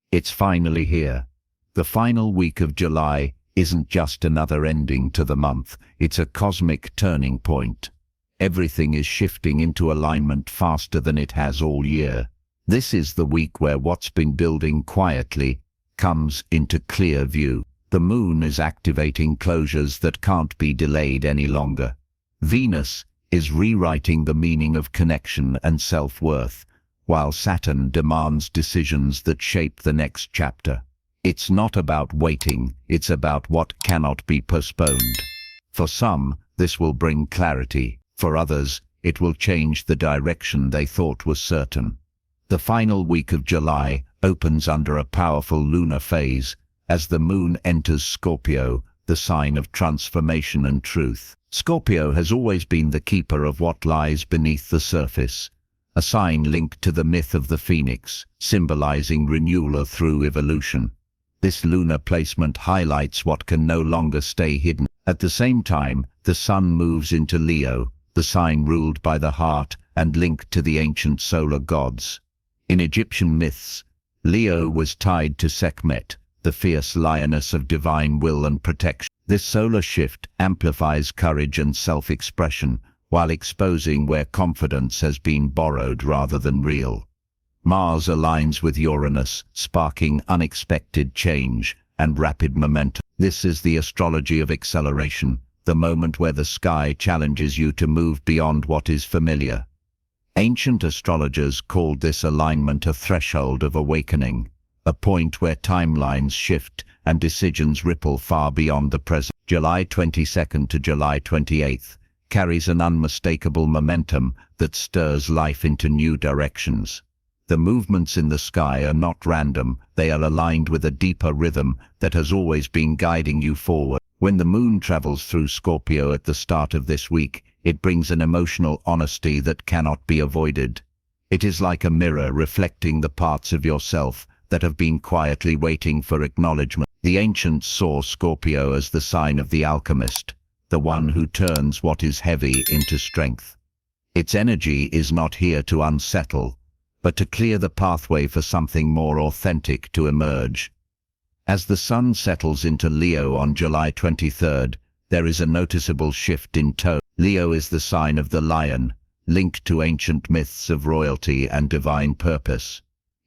It's finally here. The final week of July isn't just another ending to the month, it's a cosmic turning point. Everything is shifting into alignment faster than it has all year. This is the week where what's been building quietly comes into clear view. The moon is activating closures that can't be delayed any longer. Venus is rewriting the meaning of connection and self-worth, while Saturn demands decisions that shape the next chapter. It's not about waiting, it's about what cannot be postponed. For some, this will bring clarity. For others, it will change the direction they thought was certain. The final week of July opens under a powerful lunar phase, as the moon enters Scorpio, the sign of transformation and truth. Scorpio has always been the keeper of what lies beneath the surface, a sign linked to the myth of the phoenix, symbolizing renewal through evolution. This lunar placement highlights what can no longer stay hidden. At the same time, the sun moves into Leo, the sign ruled by the heart and linked to the ancient solar gods. In Egyptian myths, Leo was tied to Sekhmet, the fierce lioness of divine will and protection. This solar shift amplifies courage and self-expression, while exposing where confidence has been borrowed rather than real. Mars aligns with Uranus, sparking unexpected change and rapid momentum. This is the astrology of acceleration, the moment where the sky challenges you to move beyond what is familiar. Ancient astrologers called this alignment a threshold of awakening, a point where timelines shift and decisions ripple far beyond the present. July 22nd to July 28th carries an unmistakable momentum that stirs life into new directions. The movements in the sky are not random, they are aligned with a deeper rhythm that has always been guiding you forward. When the moon travels through Scorpio at the start of this week, it brings an emotional honesty that cannot be avoided. It is like a mirror reflecting the parts of yourself that have been quietly waiting for acknowledgement. The ancients saw Scorpio as the sign of the alchemist, the one who turns what is heavy into strength. Its energy is not here to unsettle, but to clear the pathway for something more authentic to emerge. As the sun settles into Leo on July 23rd, there is a noticeable shift in tone. Leo is the sign of the lion, linked to ancient myths of royalty and divine purpose.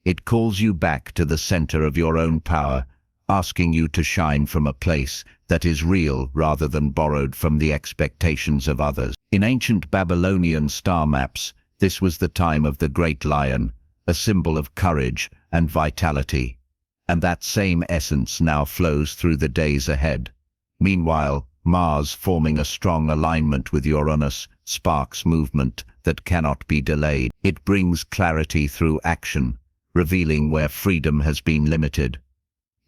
It calls you back to the center of your own power, asking you to shine from a place that is real rather than borrowed from the expectations of others. In ancient Babylonian star maps, this was the time of the great lion, a symbol of courage and vitality. And that same essence now flows through the days ahead. Meanwhile, Mars, forming a strong alignment with Uranus, sparks movement that cannot be delayed. It brings clarity through action, revealing where freedom has been limited.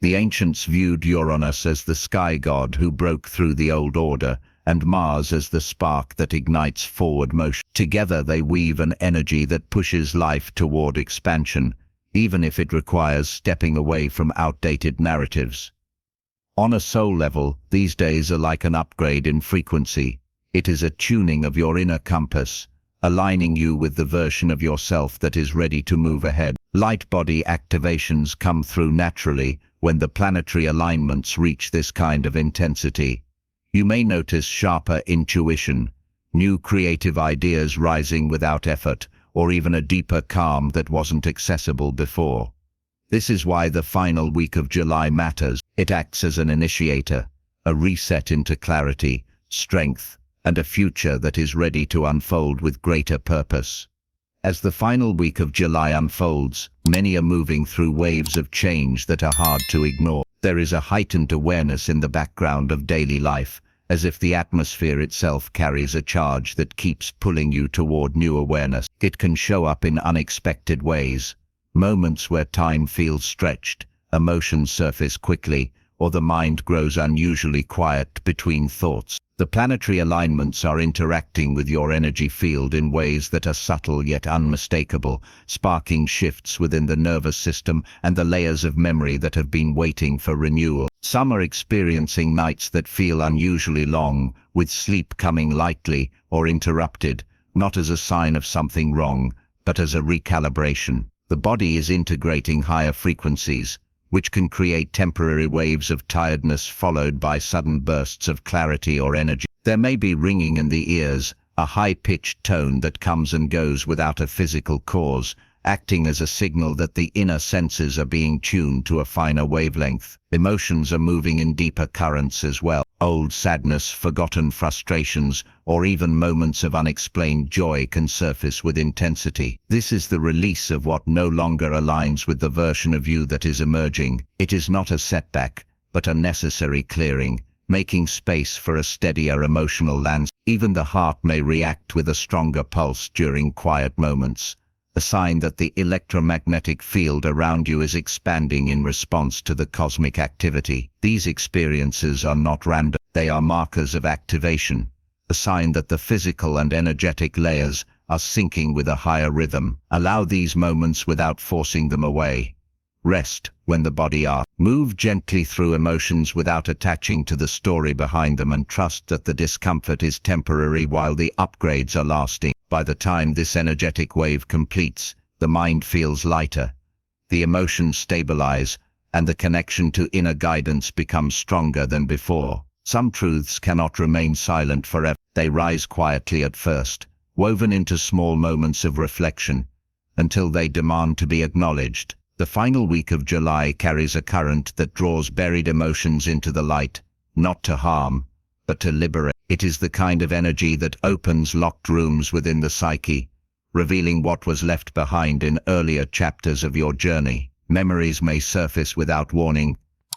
The ancients viewed Uranus as the sky god who broke through the old order, and Mars as the spark that ignites forward motion. Together they weave an energy that pushes life toward expansion, even if it requires stepping away from outdated narratives. On a soul level, these days are like an upgrade in frequency. It is a tuning of your inner compass, aligning you with the version of yourself that is ready to move ahead. Light body activations come through naturally when the planetary alignments reach this kind of intensity. You may notice sharper intuition, new creative ideas rising without effort, or even a deeper calm that wasn't accessible before. This is why the final week of July matters. It acts as an initiator, a reset into clarity, strength, and a future that is ready to unfold with greater purpose. As the final week of July unfolds, many are moving through waves of change that are hard to ignore. There is a heightened awareness in the background of daily life, as if the atmosphere itself carries a charge that keeps pulling you toward new awareness. It can show up in unexpected ways, moments where time feels stretched, emotions surface quickly, or the mind grows unusually quiet between thoughts. The planetary alignments are interacting with your energy field in ways that are subtle yet unmistakable, sparking shifts within the nervous system and the layers of memory that have been waiting for renewal. Some are experiencing nights that feel unusually long, with sleep coming lightly or interrupted, not as a sign of something wrong, but as a recalibration. The body is integrating higher frequencies, which can create temporary waves of tiredness followed by sudden bursts of clarity or energy. There may be ringing in the ears, a high-pitched tone that comes and goes without a physical cause, acting as a signal that the inner senses are being tuned to a finer wavelength. Emotions are moving in deeper currents as well. Old sadness, forgotten frustrations, or even moments of unexplained joy can surface with intensity. This is the release of what no longer aligns with the version of you that is emerging. It is not a setback, but a necessary clearing, making space for a steadier emotional landscape. Even the heart may react with a stronger pulse during quiet moments, a sign that the electromagnetic field around you is expanding in response to the cosmic activity. These experiences are not random, they are markers of activation, a sign that the physical and energetic layers are syncing with a higher rhythm. Allow these moments without forcing them away. Rest when the body asks. Move gently through emotions without attaching to the story behind them, and trust that the discomfort is temporary while the upgrades are lasting. By the time this energetic wave completes, the mind feels lighter, the emotions stabilize, and the connection to inner guidance becomes stronger than before. Some truths cannot remain silent forever. They rise quietly at first, woven into small moments of reflection, until they demand to be acknowledged. The final week of July carries a current that draws buried emotions into the light, not to harm, but to liberate. It is the kind of energy that opens locked rooms within the psyche, revealing what was left behind in earlier chapters of your journey. Memories may surface without warning,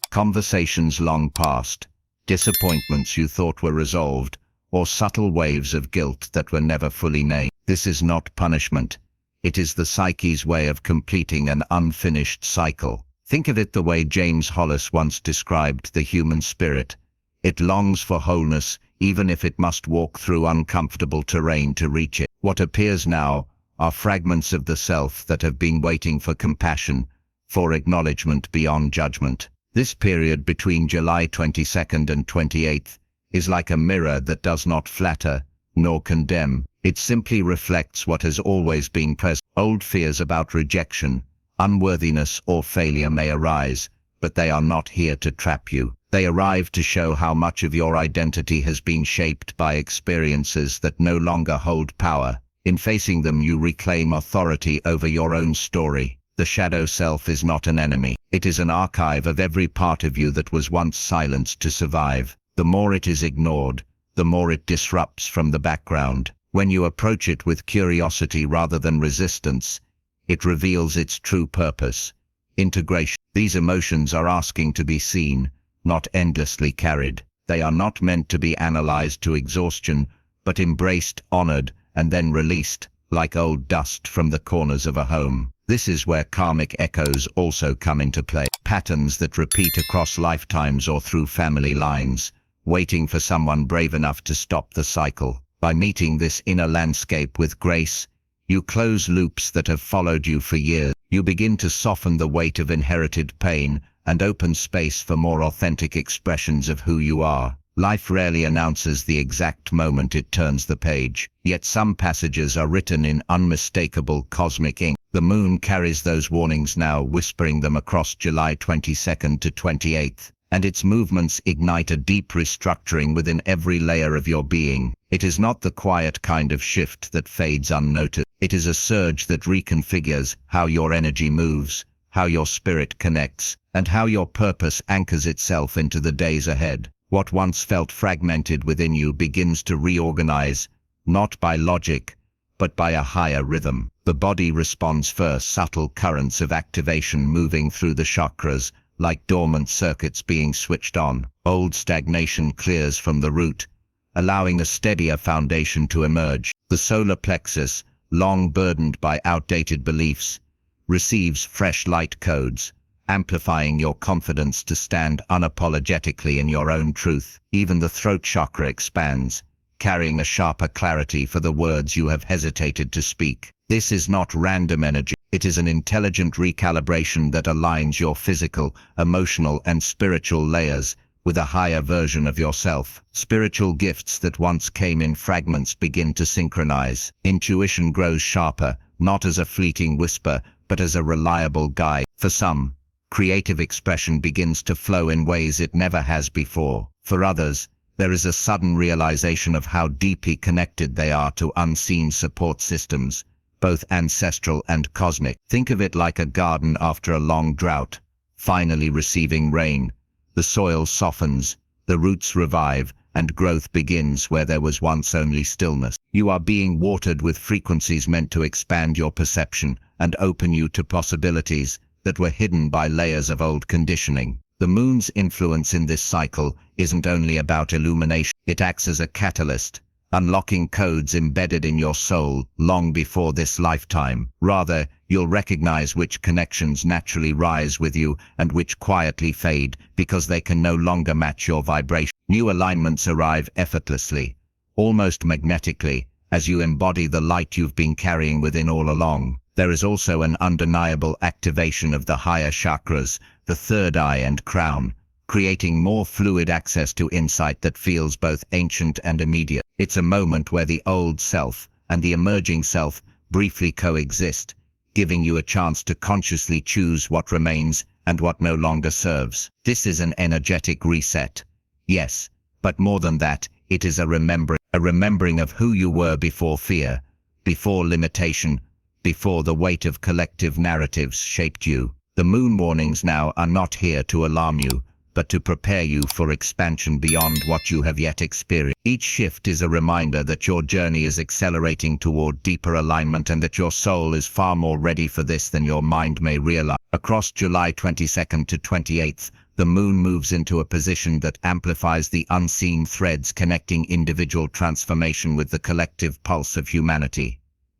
conversations long past, disappointments you thought were resolved, or subtle waves of guilt that were never fully named. This is not punishment. It is the psyche's way of completing an unfinished cycle. Think of it the way James Hollis once described the human spirit. It longs for wholeness, even if it must walk through uncomfortable terrain to reach it. What appears now are fragments of the self that have been waiting for compassion, for acknowledgement beyond judgment. This period between July 22nd and 28th is like a mirror that does not flatter nor condemn. It simply reflects what has always been present. Old fears about rejection, unworthiness, or failure may arise, but they are not here to trap you. They arrive to show how much of your identity has been shaped by experiences that no longer hold power. In facing them, you reclaim authority over your own story. The shadow self is not an enemy. It is an archive of every part of you that was once silenced to survive. The more it is ignored, the more it disrupts from the background. When you approach it with curiosity rather than resistance, it reveals its true purpose: integration. These emotions are asking to be seen, not endlessly carried. They are not meant to be analyzed to exhaustion, but embraced, honored, and then released, like old dust from the corners of a home. This is where karmic echoes also come into play. Patterns that repeat across lifetimes or through family lines, waiting for someone brave enough to stop the cycle. By meeting this inner landscape with grace, you close loops that have followed you for years. You begin to soften the weight of inherited pain and open space for more authentic expressions of who you are. Life rarely announces the exact moment it turns the page, yet some passages are written in unmistakable cosmic ink. The moon carries those warnings now, whispering them across July 22nd to 28th. And its movements ignite a deep restructuring within every layer of your being. It is not the quiet kind of shift that fades unnoticed. It is a surge that reconfigures how your energy moves, how your spirit connects, and how your purpose anchors itself into the days ahead. What once felt fragmented within you begins to reorganize, not by logic, but by a higher rhythm. The body responds first, subtle currents of activation moving through the chakras, like dormant circuits being switched on. Old stagnation clears from the root, allowing a steadier foundation to emerge. The solar plexus, long burdened by outdated beliefs, receives fresh light codes, amplifying your confidence to stand unapologetically in your own truth. Even the throat chakra expands, carrying a sharper clarity for the words you have hesitated to speak. This is not random energy. It is an intelligent recalibration that aligns your physical, emotional, and spiritual layers with a higher version of yourself. Spiritual gifts that once came in fragments begin to synchronize. Intuition grows sharper, not as a fleeting whisper, but as a reliable guide. For some, creative expression begins to flow in ways it never has before. For others, there is a sudden realization of how deeply connected they are to unseen support systems, both ancestral and cosmic. Think of it like a garden after a long drought, finally receiving rain. The soil softens, the roots revive, and growth begins where there was once only stillness. You are being watered with frequencies meant to expand your perception and open you to possibilities that were hidden by layers of old conditioning. The moon's influence in this cycle isn't only about illumination, it acts as a catalyst, unlocking codes embedded in your soul long before this lifetime. Rather, you'll recognize which connections naturally rise with you and which quietly fade because they can no longer match your vibration. New alignments arrive effortlessly, almost magnetically, as you embody the light you've been carrying within all along. There is also an undeniable activation of the higher chakras, the third eye and crown, creating more fluid access to insight that feels both ancient and immediate. It's a moment where the old self and the emerging self briefly coexist, giving you a chance to consciously choose what remains and what no longer serves. This is an energetic reset. Yes, but more than that, it is a remembering of who you were before fear, before limitation, before the weight of collective narratives shaped you. The moon warnings now are not here to alarm you, but to prepare you for expansion beyond what you have yet experienced. Each shift is a reminder that your journey is accelerating toward deeper alignment and that your soul is far more ready for this than your mind may realize. Across July 22nd to 28th, the moon moves into a position that amplifies the unseen threads connecting individual transformation with the collective pulse of humanity.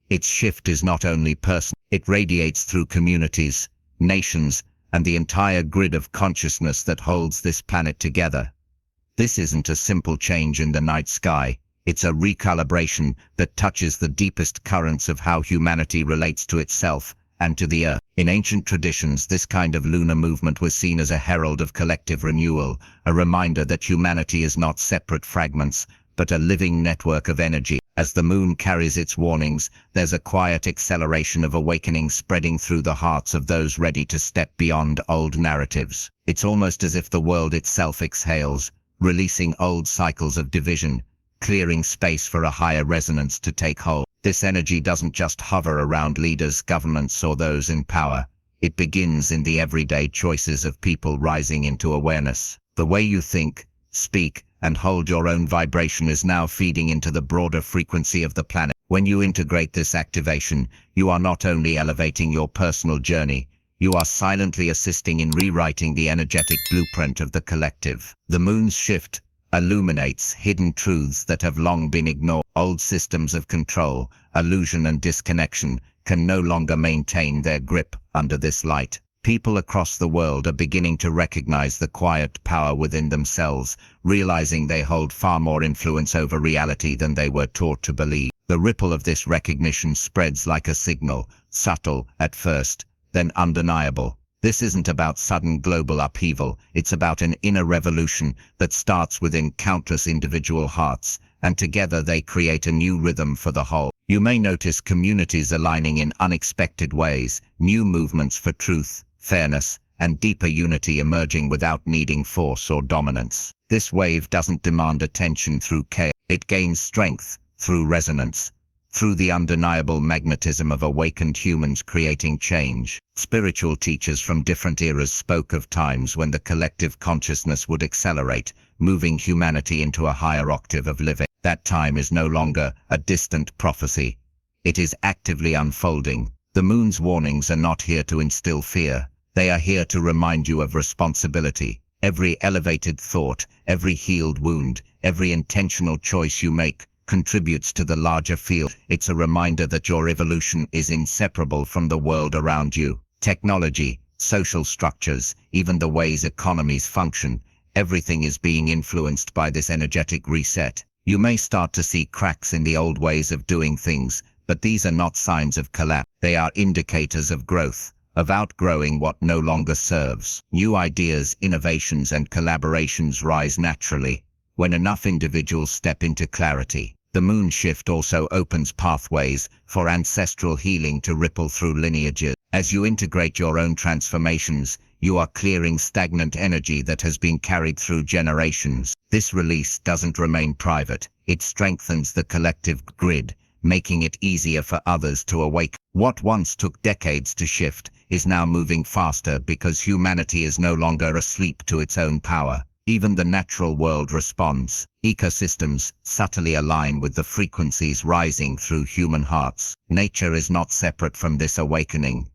Its shift is not only personal, it radiates through communities, nations, and the entire grid of consciousness that holds this planet together. This isn't a simple change in the night sky, it's a recalibration that touches the deepest currents of how humanity relates to itself and to the Earth. In ancient traditions, this kind of lunar movement was seen as a herald of collective renewal, a reminder that humanity is not separate fragments, but a living network of energy. As the moon carries its warnings, there's a quiet acceleration of awakening spreading through the hearts of those ready to step beyond old narratives. It's almost as if the world itself exhales, releasing old cycles of division, clearing space for a higher resonance to take hold. This energy doesn't just hover around leaders, governments, or those in power. It begins in the everyday choices of people rising into awareness. The way you think, speak, and hold your own vibration is now feeding into the broader frequency of the planet. When you integrate this activation, you are not only elevating your personal journey, you are silently assisting in rewriting the energetic blueprint of the collective. The moon's shift illuminates hidden truths that have long been ignored. Old systems of control, illusion, and disconnection can no longer maintain their grip under this light. People across the world are beginning to recognize the quiet power within themselves, realizing they hold far more influence over reality than they were taught to believe. The ripple of this recognition spreads like a signal, subtle at first, then undeniable. This isn't about sudden global upheaval, it's about an inner revolution that starts within countless individual hearts, and together they create a new rhythm for the whole. You may notice communities aligning in unexpected ways, new movements for truth, fairness, and deeper unity emerging without needing force or dominance. This wave doesn't demand attention through chaos, it gains strength through resonance, through the undeniable magnetism of awakened humans creating change. Spiritual teachers from different eras spoke of times when the collective consciousness would accelerate, moving humanity into a higher octave of living. That time is no longer a distant prophecy. It is actively unfolding. The moon's warnings are not here to instill fear. They are here to remind you of responsibility. Every elevated thought, every healed wound, every intentional choice you make contributes to the larger field. It's a reminder that your evolution is inseparable from the world around you. Technology, social structures, even the ways economies function, everything is being influenced by this energetic reset. You may start to see cracks in the old ways of doing things, but these are not signs of collapse. They are indicators of growth, of outgrowing what no longer serves. New ideas, innovations, and collaborations rise naturally when enough individuals step into clarity. The moon shift also opens pathways for ancestral healing to ripple through lineages. As you integrate your own transformations, you are clearing stagnant energy that has been carried through generations. This release doesn't remain private. It strengthens the collective grid, making it easier for others to awake. What once took decades to shift is now moving faster because humanity is no longer asleep to its own power. Even the natural world responds. Ecosystems subtly align with the frequencies rising through human hearts. Nature is not separate from this awakening.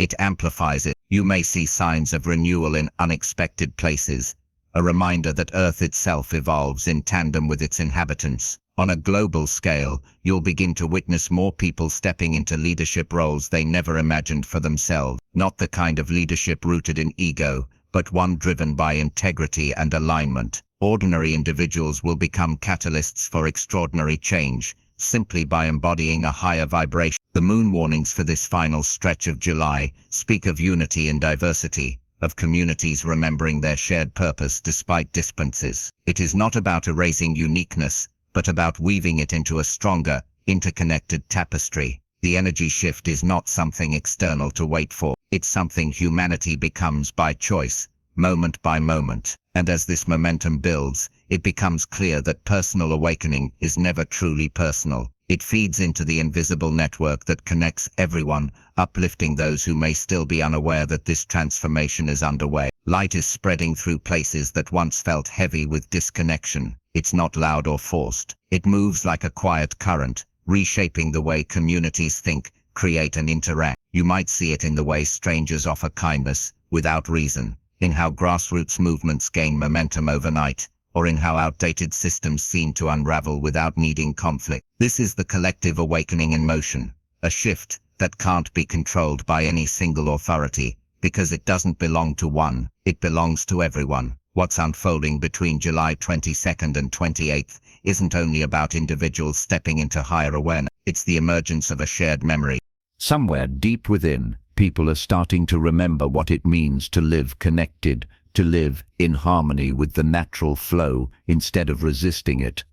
It amplifies it. You may see signs of renewal in unexpected places, a reminder that Earth itself evolves in tandem with its inhabitants. On a global scale, you'll begin to witness more people stepping into leadership roles they never imagined for themselves. Not the kind of leadership rooted in ego, but one driven by integrity and alignment. Ordinary individuals will become catalysts for extraordinary change, simply by embodying a higher vibration. The moon warnings for this final stretch of July speak of unity and diversity, of communities remembering their shared purpose despite differences. It is not about erasing uniqueness, but about weaving it into a stronger, interconnected tapestry. The energy shift is not something external to wait for. It's something humanity becomes by choice, moment by moment. And as this momentum builds, it becomes clear that personal awakening is never truly personal. It feeds into the invisible network that connects everyone, uplifting those who may still be unaware that this transformation is underway. Light is spreading through places that once felt heavy with disconnection. It's not loud or forced. It moves like a quiet current, reshaping the way communities think, create and interact. You might see it in the way strangers offer kindness, without reason, in how grassroots movements gain momentum overnight, or in how outdated systems seem to unravel without needing conflict. This is the collective awakening in motion, a shift that can't be controlled by any single authority, because it doesn't belong to one, it belongs to everyone. What's unfolding between July 22nd and 28th isn't only about individuals stepping into higher awareness, it's the emergence of a shared memory. Somewhere deep within, people are starting to remember what it means to live connected, to live in harmony with the natural flow instead of resisting it.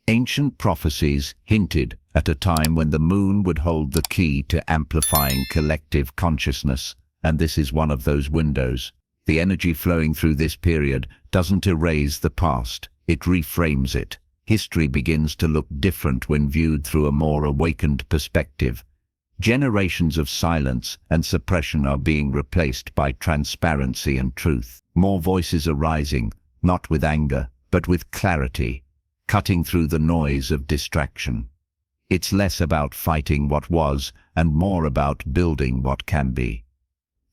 Ancient prophecies hinted at a time when the moon would hold the key to amplifying collective consciousness, and this is one of those windows. The energy flowing through this period doesn't erase the past, it reframes it. History begins to look different when viewed through a more awakened perspective. Generations of silence and suppression are being replaced by transparency and truth. More voices are rising, not with anger, but with clarity, cutting through the noise of distraction. It's less about fighting what was and more about building what can be.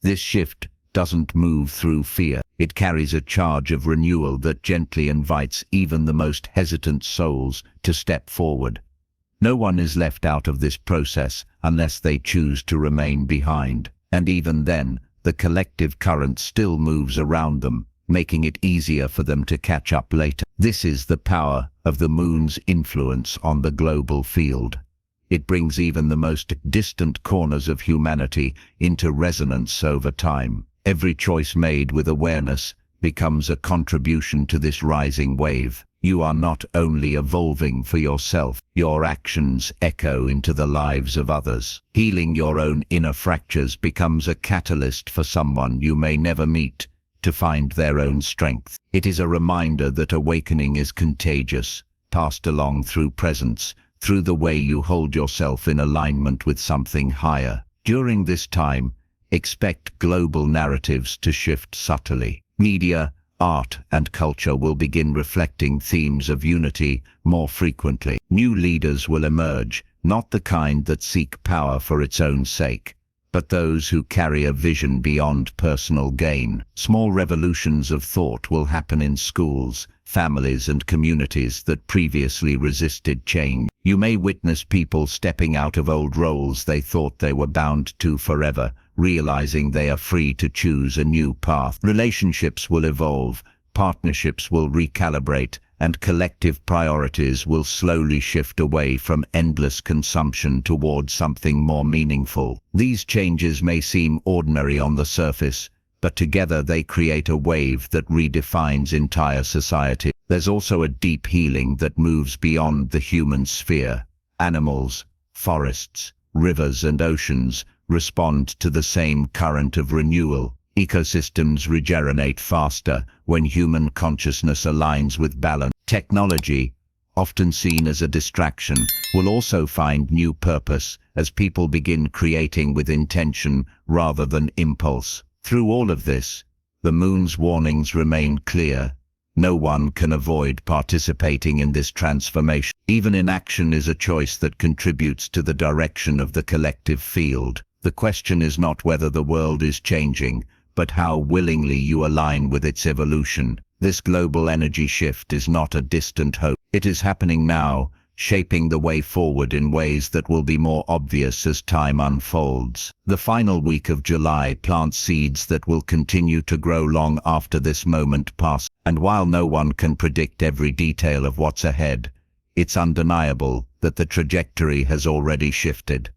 This shift doesn't move through fear. It carries a charge of renewal that gently invites even the most hesitant souls to step forward. No one is left out of this process unless they choose to remain behind, and even then, the collective current still moves around them, making it easier for them to catch up later. This is the power of the moon's influence on the global field. It brings even the most distant corners of humanity into resonance over time. Every choice made with awareness becomes a contribution to this rising wave. You are not only evolving for yourself, your actions echo into the lives of others. Healing your own inner fractures becomes a catalyst for someone you may never meet to find their own strength. It is a reminder that awakening is contagious, passed along through presence, through the way you hold yourself in alignment with something higher. During this time, expect global narratives to shift subtly. Media, art, and culture will begin reflecting themes of unity more frequently. New leaders will emerge, not the kind that seek power for its own sake, but those who carry a vision beyond personal gain. Small revolutions of thought will happen in schools, families, and communities that previously resisted change. You may witness people stepping out of old roles they thought they were bound to forever, realizing they are free to choose a new path. Relationships will evolve, partnerships will recalibrate, and collective priorities will slowly shift away from endless consumption towards something more meaningful. These changes may seem ordinary on the surface, but together they create a wave that redefines entire society. There's also a deep healing that moves beyond the human sphere. Animals, forests, rivers and oceans respond to the same current of renewal. Ecosystems regenerate faster when human consciousness aligns with balance. Technology, often seen as a distraction, will also find new purpose as people begin creating with intention rather than impulse. Through all of this, the moon's warnings remain clear. No one can avoid participating in this transformation. Even inaction is a choice that contributes to the direction of the collective field. The question is not whether the world is changing, but how willingly you align with its evolution. This global energy shift is not a distant hope. It is happening now, shaping the way forward in ways that will be more obvious as time unfolds. The final week of July plants seeds that will continue to grow long after this moment passes. And while no one can predict every detail of what's ahead, it's undeniable that the trajectory has already shifted.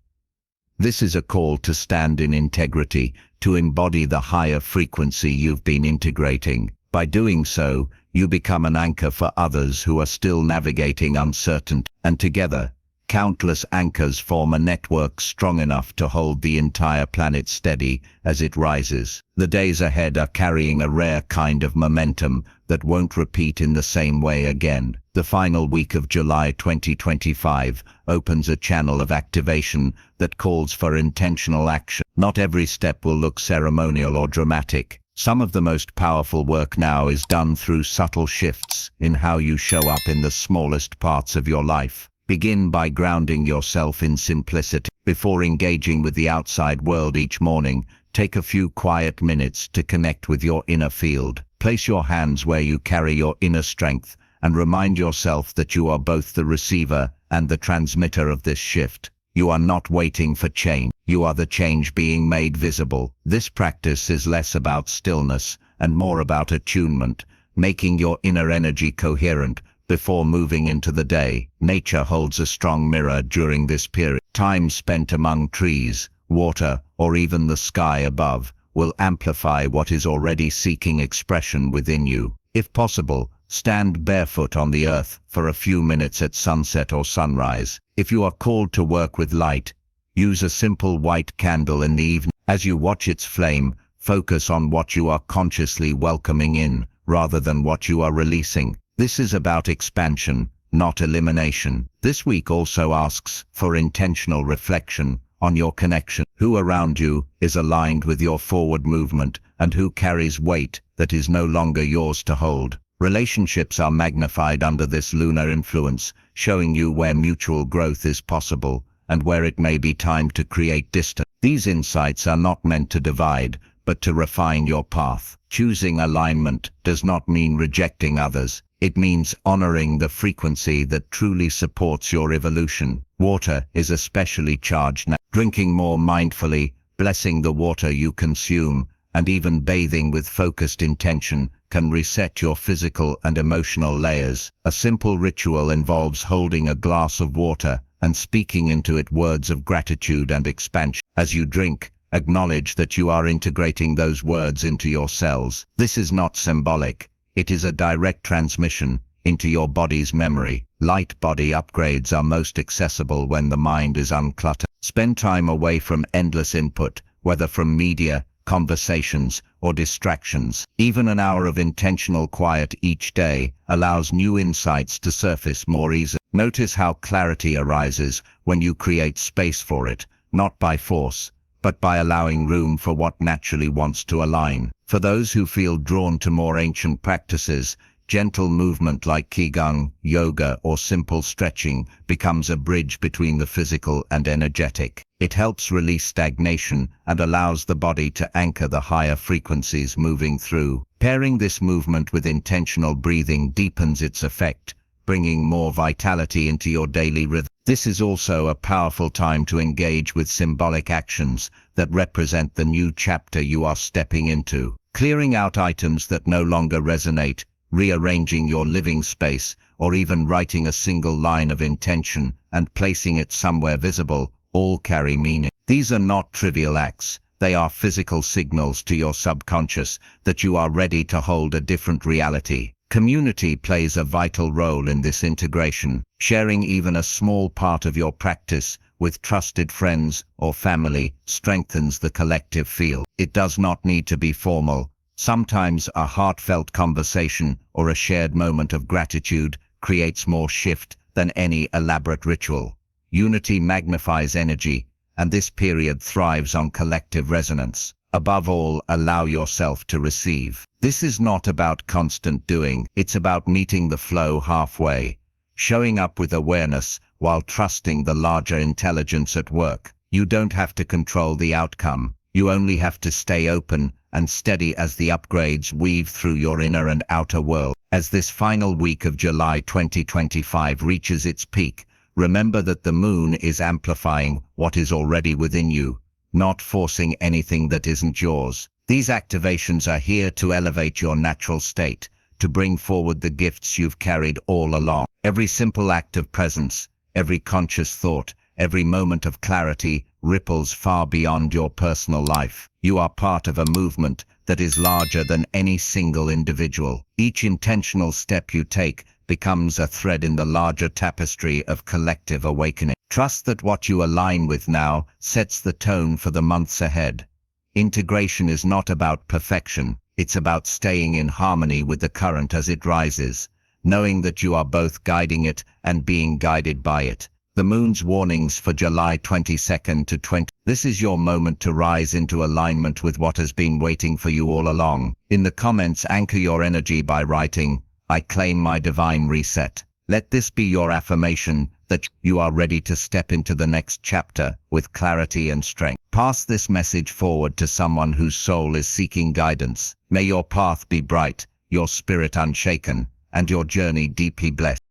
This is a call to stand in integrity, to embody the higher frequency you've been integrating. By doing so, you become an anchor for others who are still navigating uncertainty, and together, countless anchors form a network strong enough to hold the entire planet steady as it rises. The days ahead are carrying a rare kind of momentum that won't repeat in the same way again. The final week of July 2025 opens a channel of activation that calls for intentional action. Not every step will look ceremonial or dramatic. Some of the most powerful work now is done through subtle shifts in how you show up in the smallest parts of your life. Begin by grounding yourself in simplicity. Before engaging with the outside world each morning, take a few quiet minutes to connect with your inner field. Place your hands where you carry your inner strength and remind yourself that you are both the receiver and the transmitter of this shift. You are not waiting for change. You are the change being made visible. This practice is less about stillness and more about attunement, making your inner energy coherent before moving into the day. Nature holds a strong mirror during this period. Time spent among trees, water, or even the sky above will amplify what is already seeking expression within you. If possible, stand barefoot on the earth for a few minutes at sunset or sunrise. If you are called to work with light, use a simple white candle in the evening. As you watch its flame, focus on what you are consciously welcoming in, rather than what you are releasing. This is about expansion, not elimination. This week also asks for intentional reflection on your connection. Who around you is aligned with your forward movement, and who carries weight that is no longer yours to hold. Relationships are magnified under this lunar influence, showing you where mutual growth is possible and where it may be time to create distance. These insights are not meant to divide, but to refine your path. Choosing alignment does not mean rejecting others. It means honoring the frequency that truly supports your evolution. Water is especially charged now. Drinking more mindfully, blessing the water you consume, and even bathing with focused intention can reset your physical and emotional layers. A simple ritual involves holding a glass of water and speaking into it words of gratitude and expansion. As you drink, acknowledge that you are integrating those words into your cells. This is not symbolic. It is a direct transmission into your body's memory. Light body upgrades are most accessible when the mind is uncluttered. Spend time away from endless input, whether from media, conversations, or distractions. Even an hour of intentional quiet each day allows new insights to surface more easily. Notice how clarity arises when you create space for it, not by force, but by allowing room for what naturally wants to align. For those who feel drawn to more ancient practices, gentle movement like qigong, yoga, or simple stretching becomes a bridge between the physical and energetic. It helps release stagnation and allows the body to anchor the higher frequencies moving through. Pairing this movement with intentional breathing deepens its effect, bringing more vitality into your daily rhythm. This is also a powerful time to engage with symbolic actions that represent the new chapter you are stepping into. Clearing out items that no longer resonate, rearranging your living space, or even writing a single line of intention and placing it somewhere visible, all carry meaning. These are not trivial acts, They are physical signals to your subconscious that you are ready to hold a different reality. Community plays a vital role in this integration. Sharing even a small part of your practice with trusted friends or family strengthens the collective field. It does not need to be formal. Sometimes a heartfelt conversation or a shared moment of gratitude creates more shift than any elaborate ritual. Unity magnifies energy, and this period thrives on collective resonance. Above all, allow yourself to receive. This is not about constant doing, it's about meeting the flow halfway, showing up with awareness while trusting the larger intelligence at work. You don't have to control the outcome, you only have to stay open and steady as the upgrades weave through your inner and outer world. As this final week of July 2025 reaches its peak, remember that the moon is amplifying what is already within you, not forcing anything that isn't yours. These activations are here to elevate your natural state, to bring forward the gifts you've carried all along. Every simple act of presence, every conscious thought, every moment of clarity ripples far beyond your personal life. You are part of a movement that is larger than any single individual. Each intentional step you take becomes a thread in the larger tapestry of collective awakening. Trust that what you align with now sets the tone for the months ahead. Integration is not about perfection, it's about staying in harmony with the current as it rises, knowing that you are both guiding it and being guided by it. The moon's warnings for July 22nd to 20. This is your moment to rise into alignment with what has been waiting for you all along. In the comments, anchor your energy by writing, "I claim my divine reset." Let this be your affirmation that you are ready to step into the next chapter with clarity and strength. Pass this message forward to someone whose soul is seeking guidance. May your path be bright, your spirit unshaken, and your journey deeply blessed.